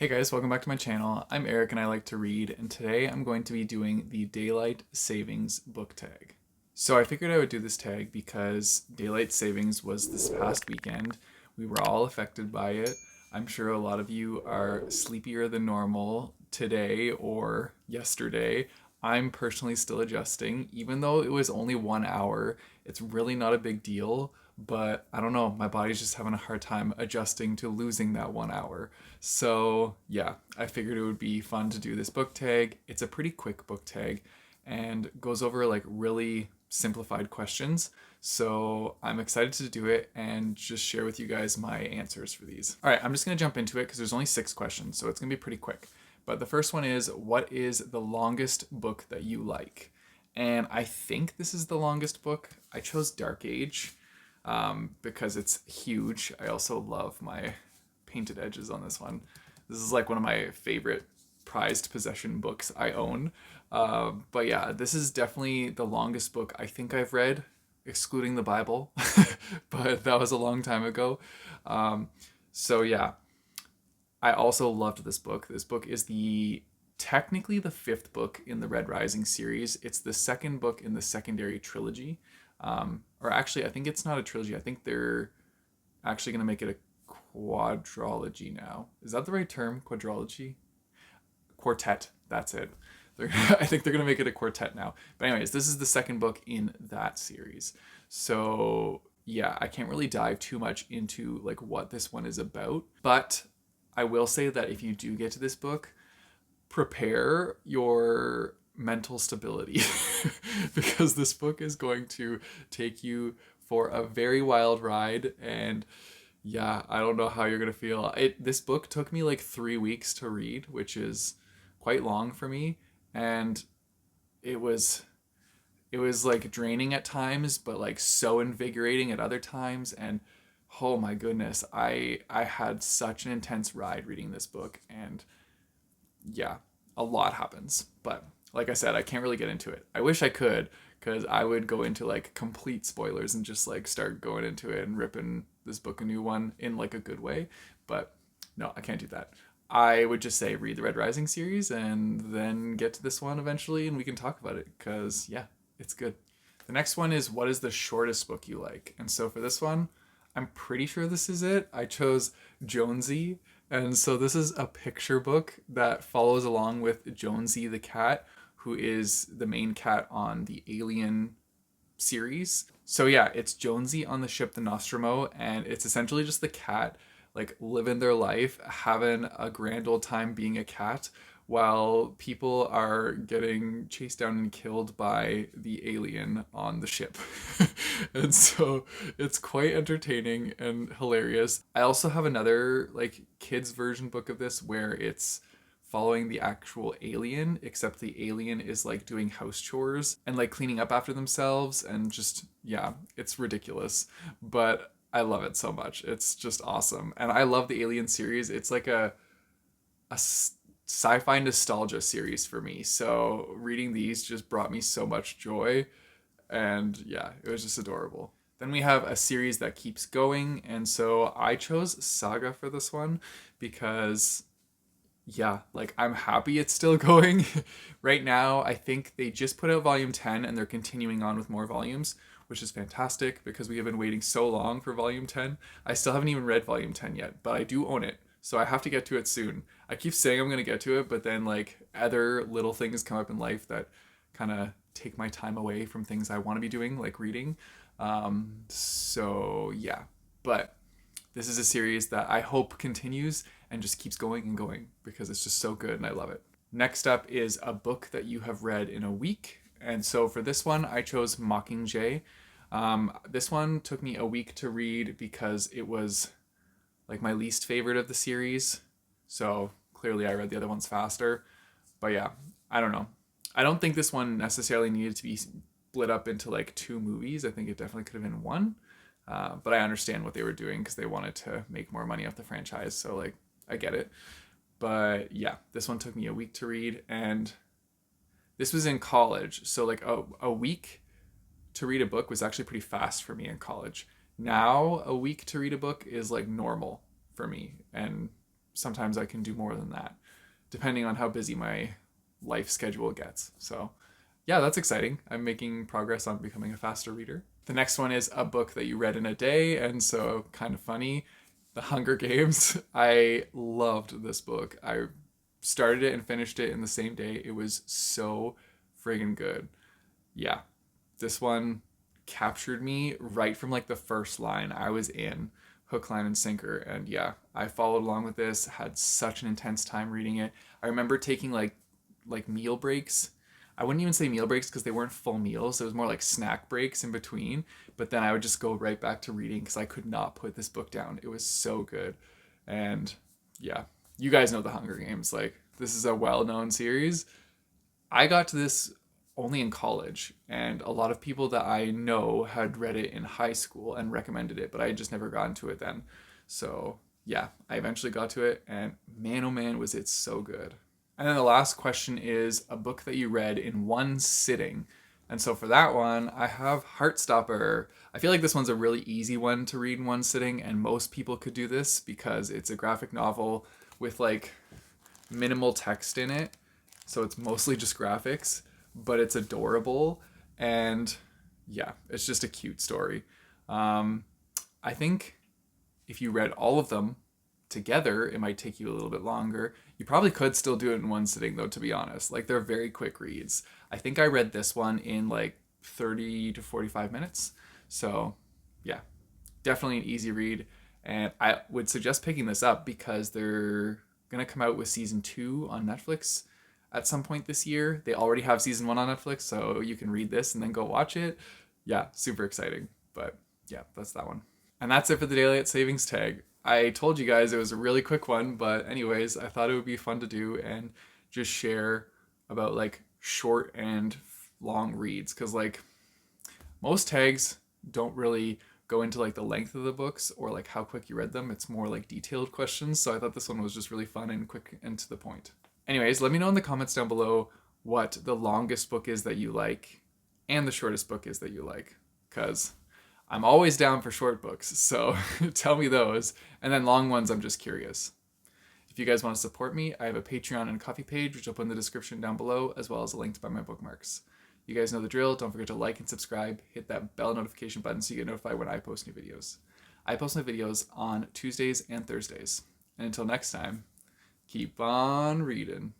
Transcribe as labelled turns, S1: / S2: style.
S1: Hey guys, welcome back to my channel. I'm Eric and I like to read, and today I'm going to be doing the Daylight Savings book tag. So I figured I would do this tag because Daylight Savings was this past weekend. We were all affected by it. I'm sure a lot of you are sleepier than normal today or yesterday. I'm personally still adjusting. Even though it was only 1 hour, it's really not a big deal, but I don't know, my body's just having a hard time adjusting to losing that 1 hour. So yeah, I figured it would be fun to do this book tag. It's a pretty quick book tag and goes over like really simplified questions. So I'm excited to do it and just share with you guys my answers for these. All right, I'm just gonna jump into it because there's only 6 questions, so it's gonna be pretty quick. But the first one is, what is the longest book that you like? And I think this is the longest book. I chose Dark Age because it's huge. I also love my painted edges on this one. This is like one of my favorite prized possession books I own. But yeah, this is definitely the longest book I think I've read, excluding the Bible, but that was a long time ago. So yeah, I also loved this book. This book is technically the fifth book in the Red Rising series. It's the second book in the secondary trilogy. Or actually, I think it's not a trilogy. I think they're actually going to make it a quadrology now. Is that the right term? Quadrology? Quartet. That's it. I think they're going to make it a quartet now. But anyways, this is the second book in that series. So yeah, I can't really dive too much into like what this one is about. But I will say that if you do get to this book, prepare your mental stability because this book is going to take you for a very wild ride. And yeah, I don't know how you're gonna feel. This book took me like 3 weeks to read, which is quite long for me, and it was it was like draining at times, but like so invigorating at other times. And oh my goodness, I had such an intense ride reading this book. And yeah, a lot happens. But like I said, I can't really get into it. I wish I could, because I would go into like complete spoilers and just like start going into it and ripping this book a new one in like a good way. But no, I can't do that. I would just say read the Red Rising series and then get to this one eventually and we can talk about it because yeah, it's good. The next one is, what is the shortest book you like? And so for this one, I'm pretty sure this is it. I chose Jonesy. And so this is a picture book that follows along with Jonesy the cat, who is the main cat on the Alien series. So yeah, it's Jonesy on the ship the Nostromo, and it's essentially just the cat like living their life, having a grand old time being a cat, while people are getting chased down and killed by the alien on the ship. And so it's quite entertaining and hilarious. I also have another like kids version book of this where it's following the actual alien, except the alien is like doing house chores and like cleaning up after themselves, and just yeah, it's ridiculous. But I love it so much. It's just awesome. And I love the Alien series. It's like a sci-fi nostalgia series for me. So reading these just brought me so much joy, and yeah, it was just adorable. Then we have a series that keeps going, and so I chose Saga for this one because yeah, like I'm happy it's still going. Right now, I think they just put out volume 10 and they're continuing on with more volumes, which is fantastic because we have been waiting so long for volume 10. I still haven't even read volume 10 yet, but I do own it. So I have to get to it soon. I keep saying I'm going to get to it, but then like other little things come up in life that kind of take my time away from things I want to be doing, like reading. So yeah, but this is a series that I hope continues and just keeps going and going because it's just so good and I love it. Next up is a book that you have read in a week. And so for this one, I chose Mockingjay. This one took me a week to read because it was like my least favorite of the series. So clearly I read the other ones faster. But yeah, I don't know. I don't think this one necessarily needed to be split up into like two movies. I think it definitely could have been one. But I understand what they were doing because they wanted to make more money off the franchise. So like, I get it. But yeah, this one took me a week to read, and this was in college. So like a week to read a book was actually pretty fast for me in college. Now a week to read a book is like normal for me, and sometimes I can do more than that, depending on how busy my life schedule gets. So yeah, that's exciting. I'm making progress on becoming a faster reader. The next one is a book that you read in a day, and so kind of funny. The Hunger Games. I loved this book. I started it and finished it in the same day. It was so friggin' good. Yeah, this one captured me right from like the first line. I was in hook, line, and sinker. And yeah, I followed along with this, had such an intense time reading it. I remember taking like meal breaks. I wouldn't even say meal breaks because they weren't full meals. It was more like snack breaks in between. But then I would just go right back to reading because I could not put this book down. It was so good. And yeah, you guys know The Hunger Games. Like, this is a well-known series. I got to this only in college, and a lot of people that I know had read it in high school and recommended it, but I had just never gotten to it then. So yeah, I eventually got to it, and man, oh man, was it so good. And then the last question is a book that you read in one sitting. And so for that one, I have Heartstopper. I feel like this one's a really easy one to read in one sitting, and most people could do this because it's a graphic novel with like minimal text in it. So it's mostly just graphics, but it's adorable. And yeah, it's just a cute story. I think if you read all of them together, it might take you a little bit longer. You probably could still do it in one sitting though, to be honest. Like, they're very quick reads. I think I read this one in like 30 to 45 minutes. So yeah, definitely an easy read. And I would suggest picking this up because they're going to come out with season 2 on Netflix at some point this year. They already have season 1 on Netflix, so you can read this and then go watch it. Yeah, super exciting. But yeah, that's that one. And that's it for the Daylight Savings tag. I told you guys it was a really quick one, but anyways, I thought it would be fun to do and just share about like short and long reads, because like most tags don't really go into like the length of the books or like how quick you read them. It's more like detailed questions. So I thought this one was just really fun and quick and to the point. Anyways, let me know in the comments down below what the longest book is that you like and the shortest book is that you like, because I'm always down for short books, so tell me those. And then long ones, I'm just curious. If you guys want to support me, I have a Patreon and Ko-fi page, which I'll put in the description down below, as well as a link to buy my bookmarks. You guys know the drill. Don't forget to like and subscribe. Hit that bell notification button so you get notified when I post new videos. I post my videos on Tuesdays and Thursdays. And until next time, keep on reading.